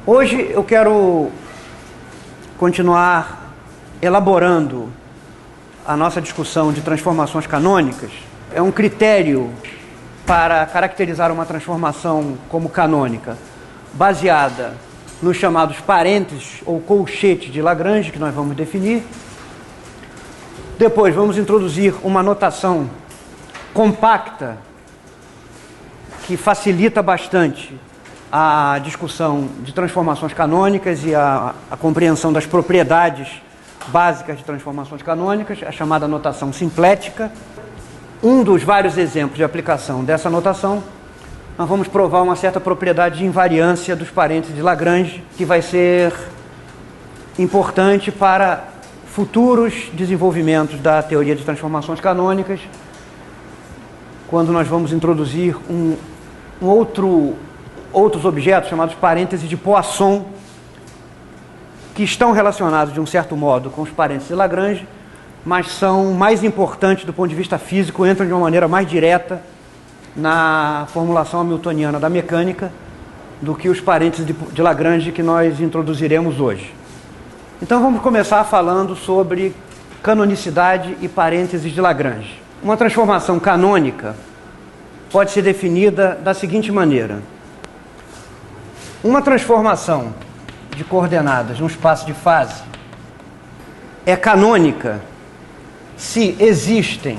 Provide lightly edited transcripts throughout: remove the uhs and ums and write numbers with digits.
Hoje eu quero continuar elaborando a nossa discussão de transformações canônicas. É um critério para caracterizar uma transformação como canônica, baseada nos chamados parênteses ou colchetes de Lagrange, que nós vamos definir. Depois vamos introduzir uma notação compacta que facilita bastante a discussão de transformações canônicas e a compreensão das propriedades básicas de transformações canônicas, a chamada notação simplética. Um dos vários exemplos de aplicação dessa notação, nós vamos provar uma certa propriedade de invariância dos parênteses de Lagrange, que vai ser importante para futuros desenvolvimentos da teoria de transformações canônicas, quando nós vamos introduzir outros objetos chamados parênteses de Poisson, que estão relacionados de um certo modo com os parênteses de Lagrange, mas são mais importantes do ponto de vista físico, entram de uma maneira mais direta na formulação hamiltoniana da mecânica do que os parênteses de Lagrange que nós introduziremos hoje. Então vamos começar falando sobre canonicidade e parênteses de Lagrange. Uma transformação canônica pode ser definida da seguinte maneira: uma transformação de coordenadas num espaço de fase é canônica se existem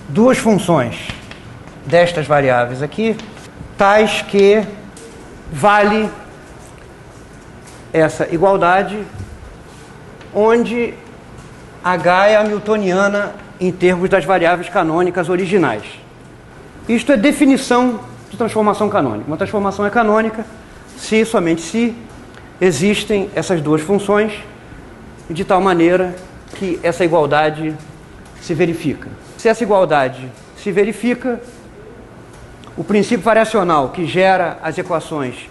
duas funções destas variáveis aqui, tais que vale essa igualdade, onde H é hamiltoniana em termos das variáveis canônicas originais. Isto é definição de transformação canônica. Uma transformação é canônica se, somente se, existem essas duas funções de tal maneira que essa igualdade se verifica. Se essa igualdade se verifica, o princípio variacional que gera as equações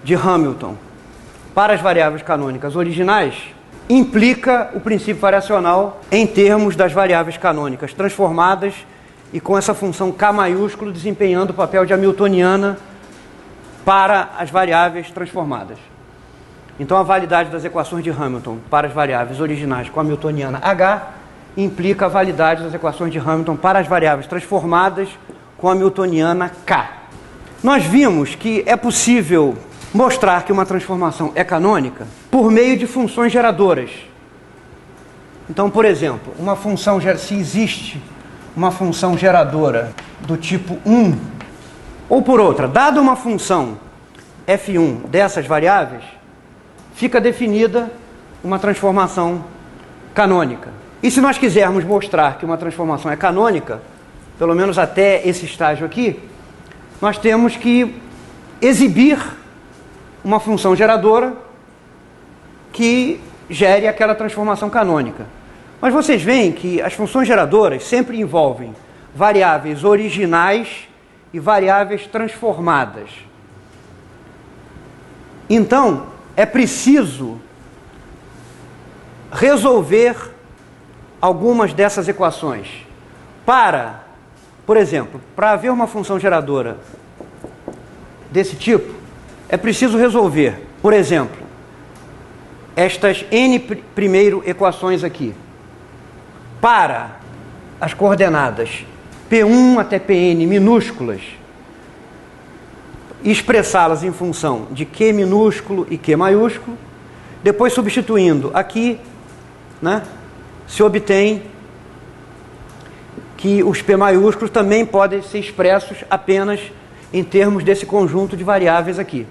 de Hamilton para as variáveis canônicas originais implica o princípio variacional em termos das variáveis canônicas transformadas e com essa função K maiúsculo desempenhando o papel de hamiltoniana para as variáveis transformadas. Então a validade das equações de Hamilton para as variáveis originais com a hamiltoniana H implica a validade das equações de Hamilton para as variáveis transformadas com a hamiltoniana K. Nós vimos que é possível mostrar que uma transformação é canônica por meio de funções geradoras. Então, por exemplo, se existe uma função geradora do tipo 1, ou por outra, dada uma função f1 dessas variáveis, fica definida uma transformação canônica. E se nós quisermos mostrar que uma transformação é canônica, pelo menos até esse estágio aqui, nós temos que exibir uma função geradora que gere aquela transformação canônica. Mas vocês veem que as funções geradoras sempre envolvem variáveis originais e variáveis transformadas. Então, é preciso resolver algumas dessas equações. Por exemplo, para haver uma função geradora desse tipo, é preciso resolver, por exemplo, estas n primeiro equações aqui. Para as coordenadas P1 até Pn minúsculas, e expressá-las em função de Q minúsculo e Q maiúsculo, depois substituindo aqui, se obtém que os P maiúsculos também podem ser expressos apenas em termos desse conjunto de variáveis aqui.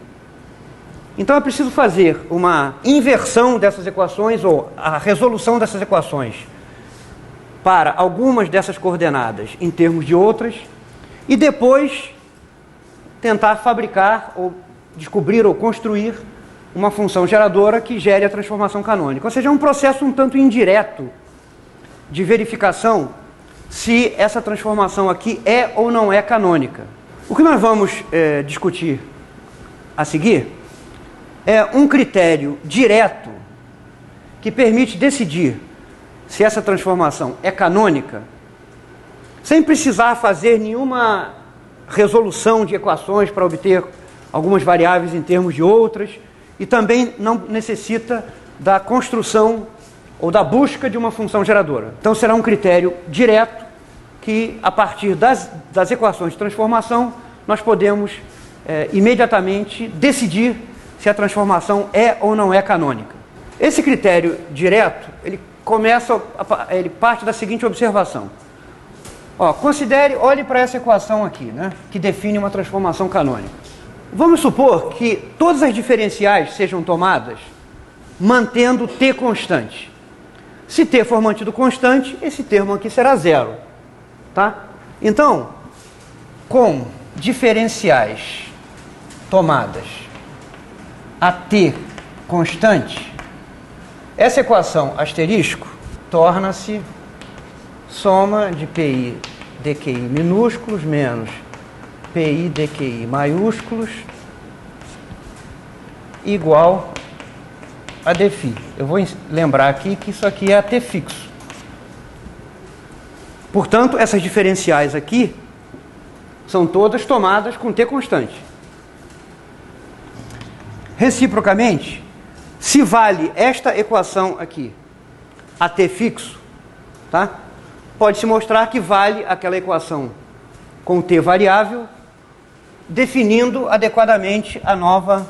Então é preciso fazer uma inversão dessas equações, ou a resolução dessas equações para algumas dessas coordenadas em termos de outras, e depois tentar fabricar, ou descobrir, ou construir uma função geradora que gere a transformação canônica. Ou seja, é um processo um tanto indireto de verificação se essa transformação aqui é ou não é canônica. O que nós vamos discutir a seguir é um critério direto que permite decidir se essa transformação é canônica, sem precisar fazer nenhuma resolução de equações para obter algumas variáveis em termos de outras, e também não necessita da construção ou da busca de uma função geradora. Então será um critério direto que, a partir das equações de transformação, nós podemos imediatamente decidir se a transformação é ou não é canônica. Esse critério direto, ele parte da seguinte observação. Olhe para essa equação aqui, né, que define uma transformação canônica. Vamos supor que todas as diferenciais sejam tomadas mantendo t constante. Se t for mantido constante, esse termo aqui será zero. Tá? Então, com diferenciais tomadas a t constante, essa equação asterisco torna-se soma de PI dQi minúsculos menos PI dQi maiúsculos igual a dφ. Eu vou lembrar aqui que isso aqui é t fixo. Portanto, essas diferenciais aqui são todas tomadas com t constante. Reciprocamente, se vale esta equação aqui a t fixo, tá? Pode-se mostrar que vale aquela equação com t variável, definindo adequadamente a nova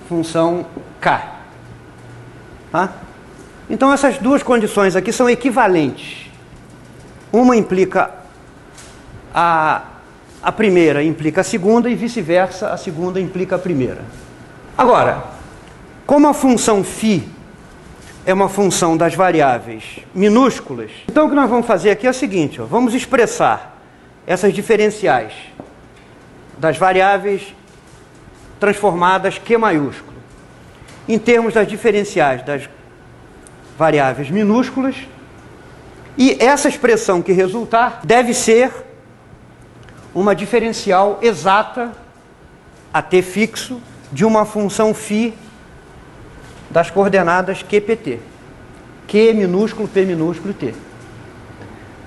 função k. Tá? Então essas duas condições aqui são equivalentes. Uma implica a primeira implica a segunda e vice-versa, a segunda implica a primeira. Agora, como a função φ é uma função das variáveis minúsculas, então o que nós vamos fazer aqui é o seguinte, vamos expressar essas diferenciais das variáveis transformadas Q maiúsculo em termos das diferenciais das variáveis minúsculas, e essa expressão que resultar deve ser uma diferencial exata a t fixo de uma função φ das coordenadas QPT. Q minúsculo, P minúsculo e T.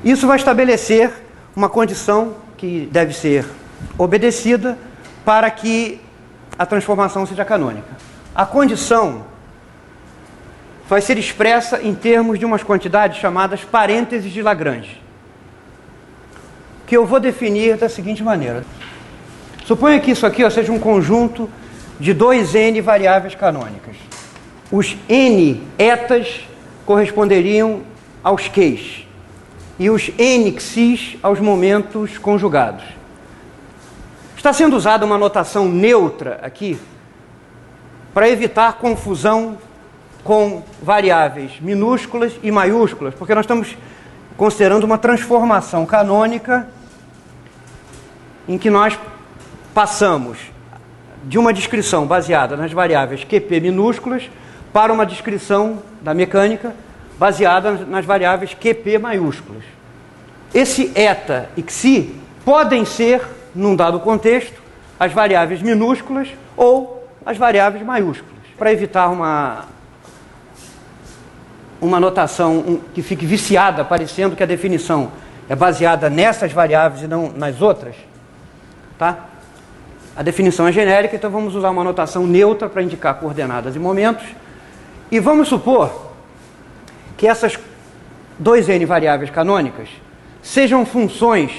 Isso vai estabelecer uma condição que deve ser obedecida para que a transformação seja canônica. A condição vai ser expressa em termos de umas quantidades chamadas parênteses de Lagrange, que eu vou definir da seguinte maneira. Suponha que isso aqui seja um conjunto de 2n variáveis canônicas. Os n etas corresponderiam aos qs e os n xis aos momentos conjugados. Está sendo usada uma notação neutra aqui para evitar confusão com variáveis minúsculas e maiúsculas, porque nós estamos considerando uma transformação canônica em que nós passamos de uma descrição baseada nas variáveis QP minúsculas para uma descrição da mecânica baseada nas variáveis QP maiúsculas. Esse eta e xi podem ser, num dado contexto, as variáveis minúsculas ou as variáveis maiúsculas. Para evitar uma notação que fique viciada, parecendo que a definição é baseada nessas variáveis e não nas outras, tá? A definição é genérica, então vamos usar uma notação neutra para indicar coordenadas e momentos. E vamos supor que essas 2n variáveis canônicas sejam funções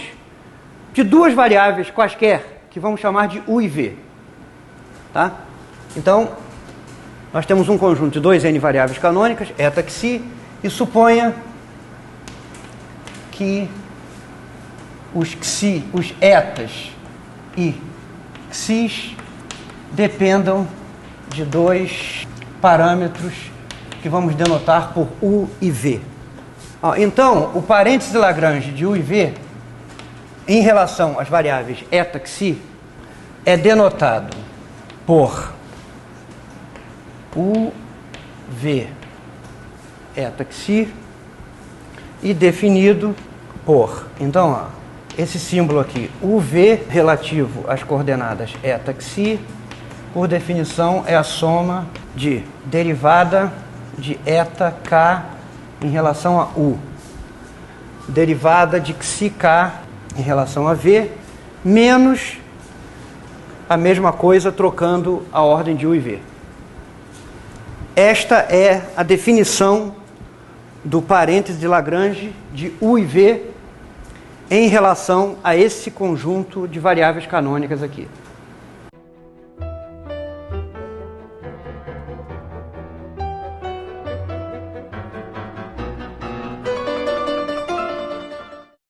de duas variáveis quaisquer, que vamos chamar de u e v. Tá? Então, nós temos um conjunto de 2n variáveis canônicas, eta xi, e suponha que os etas e xis dependam de dois parâmetros que vamos denotar por u e v. Então, o parêntese de Lagrange de u e v em relação às variáveis eta xi é denotado por u v eta xi e definido por, então, esse símbolo aqui, uv relativo às coordenadas eta xi, por definição é a soma de derivada de eta k em relação a u, derivada de xi k em relação a v, menos a mesma coisa trocando a ordem de U e V. Esta é a definição do parêntese de Lagrange de U e V em relação a esse conjunto de variáveis canônicas aqui.